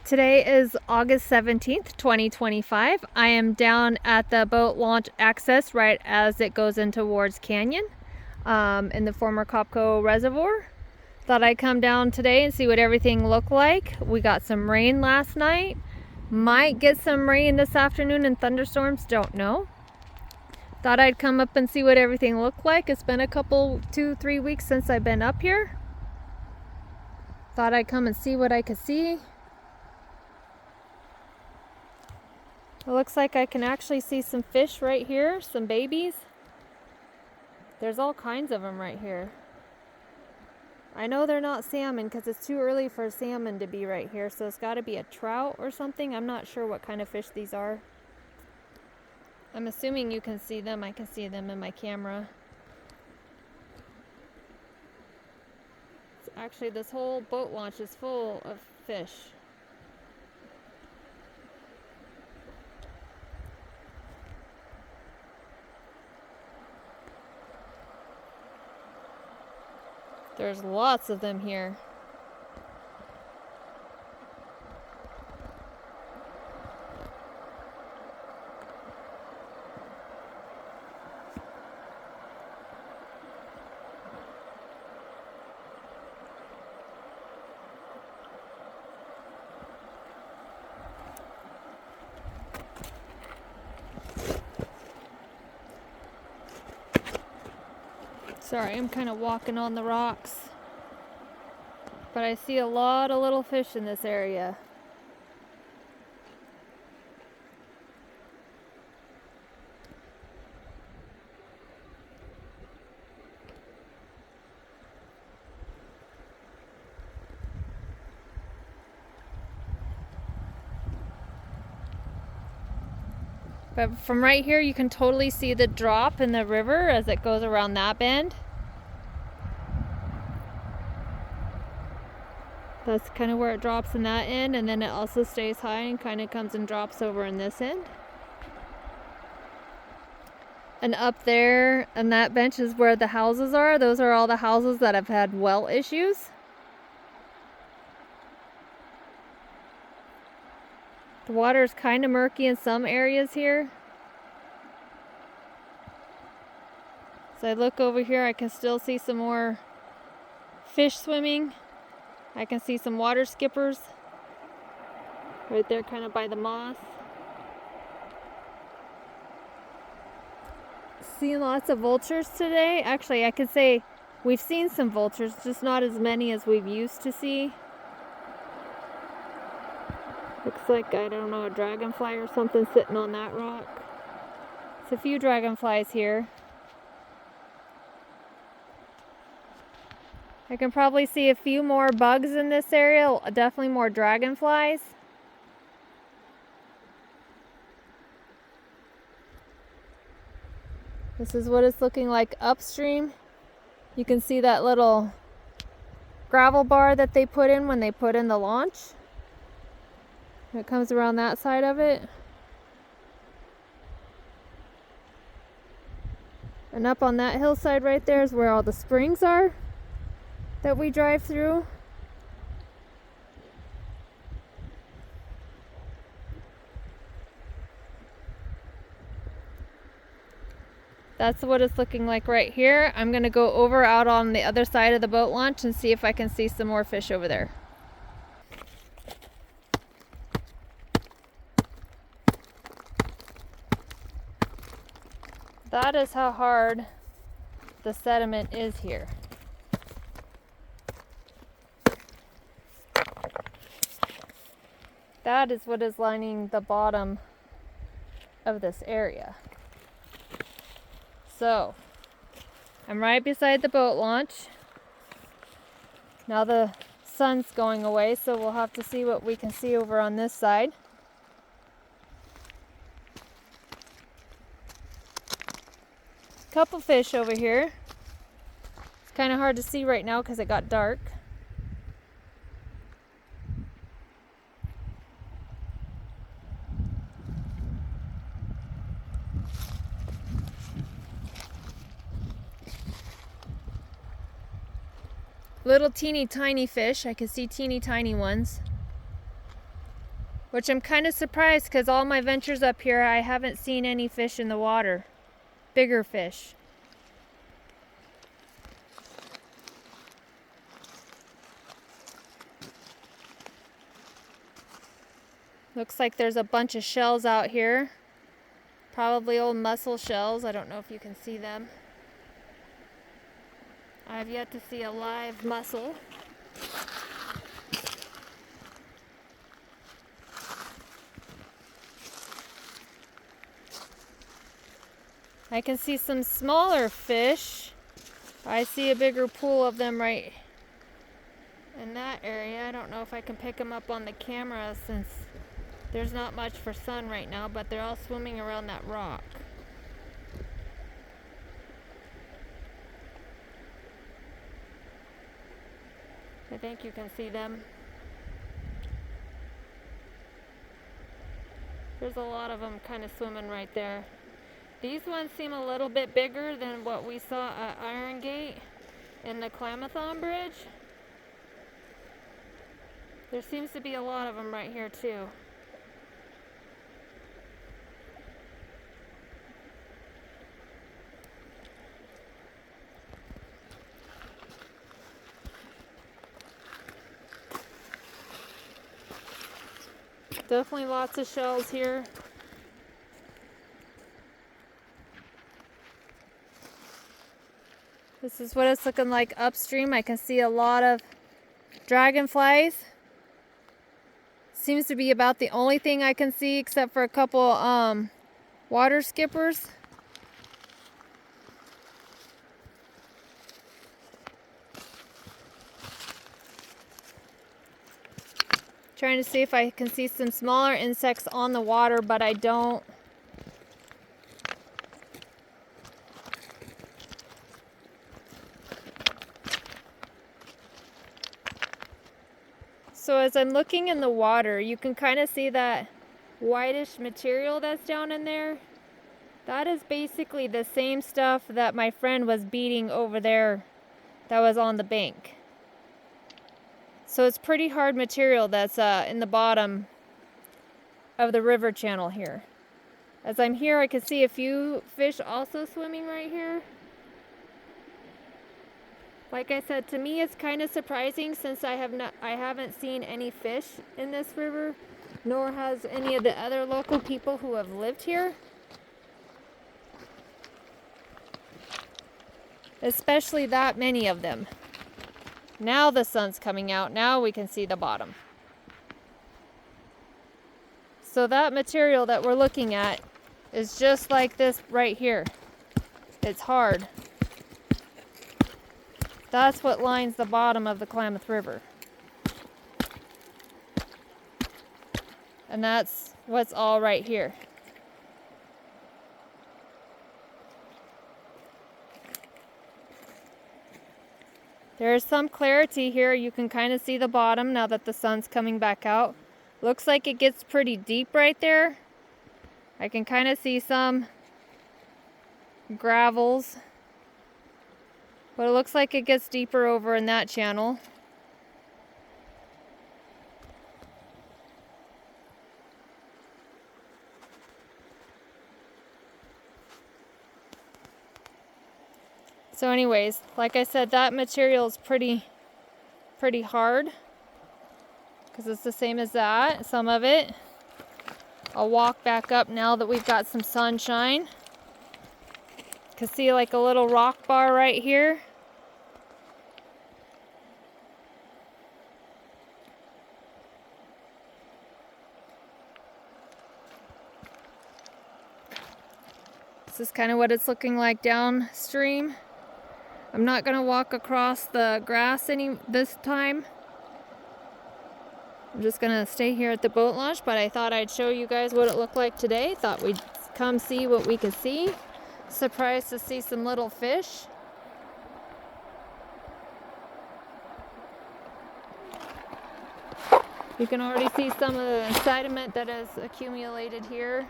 Today is August 17th, 2025. I am down at the boat launch access right as it goes into Ward's Canyon in the former Copco Reservoir. Thought I'd come down today and see what everything looked like. We got some rain last night. Might get some rain this afternoon and thunderstorms, don't know. Thought I'd come up and see what everything looked like. It's been a couple, 2-3 weeks since I've been up here. Thought I'd come and see what I could see. It looks like I can actually see some fish right here, some babies. There's all kinds of them right here. I know they're not salmon because it's too early for salmon to be right here, so it's got to be a trout or something. I'm not sure what kind of fish these are. I'm assuming you can see them. I can see them in my camera. Actually, this whole boat launch is full of fish. There's lots of them here. Sorry, I'm kind of walking on the rocks, but I see a lot of little fish in this area. But from right here, you can totally see the drop in the river as it goes around that bend. That's kind of where it drops in that end, and then it also stays high and kind of comes and drops over in this end. And up there, and that bench is where the houses are. Those are all the houses that have had well issues. The water is kind of murky in some areas here. So I look over here, I can still see some more fish swimming. I can see some water skippers right there kind of by the moss. Seeing lots of vultures today. Actually, I could say we've seen some vultures, just not as many as we've used to see. Looks like, I don't know, a dragonfly or something sitting on that rock. There's a few dragonflies here. I can probably see a few more bugs in this area, definitely more dragonflies. This is what it's looking like upstream. You can see that little gravel bar that they put in when they put in the launch. It comes around that side of it. And up on that hillside right there is where all the springs are that we drive through. That's what it's looking like right here. I'm gonna go over out on the other side of the boat launch and see if I can see some more fish over there. That is how hard the sediment is here. That is what is lining the bottom of this area. So, I'm right beside the boat launch. Now the sun's going away, so we'll have to see what we can see over on this side. Couple fish over here. It's kind of hard to see right now because it got dark. Little teeny tiny fish. I can see teeny tiny ones. which I'm kind of surprised because all my ventures up here, I haven't seen any fish in the water. Bigger fish. Looks like there's a bunch of shells out here. Probably old mussel shells. I don't know if you can see them. I've yet to see a live mussel. I can see some smaller fish. I see a bigger pool of them right in that area. I don't know if I can pick them up on the camera since there's not much for sun right now, but they're all swimming around that rock. I think you can see them. There's a lot of them kind of swimming right there. These ones seem a little bit bigger than what we saw at Iron Gate in the Klamathon Bridge. There seems to be a lot of them right here too. Definitely lots of shells here. This is what it's looking like upstream. I can see a lot of dragonflies. Seems to be about the only thing I can see except for a couple water skippers. Trying to see if I can see some smaller insects on the water, but I don't. So as I'm looking in the water, you can kind of see that whitish material that's down in there. That is basically the same stuff that my friend was beating over there that was on the bank. So it's pretty hard material that's in the bottom of the river channel here. As I'm here, I can see a few fish also swimming right here. Like I said, to me it's kind of surprising since I haven't seen any fish in this river, nor has any of the other local people who have lived here. Especially that many of them. Now the sun's coming out, now we can see the bottom. So that material that we're looking at is just like this right here. It's hard. That's what lines the bottom of the Klamath River. And that's what's all right here. There's some clarity here. You can kind of see the bottom now that the sun's coming back out. Looks like it gets pretty deep right there. I can kind of see some gravels. But it looks like it gets deeper over in that channel. So anyways, like I said, that material is pretty hard because it's the same as that, some of it. I'll walk back up now that we've got some sunshine. You can see like a little rock bar right here. This is kind of what it's looking like downstream. I'm not going to walk across the grass this time. I'm just going to stay here at the boat launch, but I thought I'd show you guys what it looked like today. Thought we'd come see what we could see. Surprised to see some little fish. You can already see some of the sediment that has accumulated here.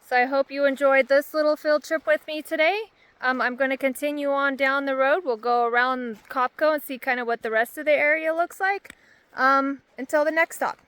So I hope you enjoyed this little field trip with me today. I'm going to continue on down the road. We'll go around Copco and see kind of what the rest of the area looks like until the next stop.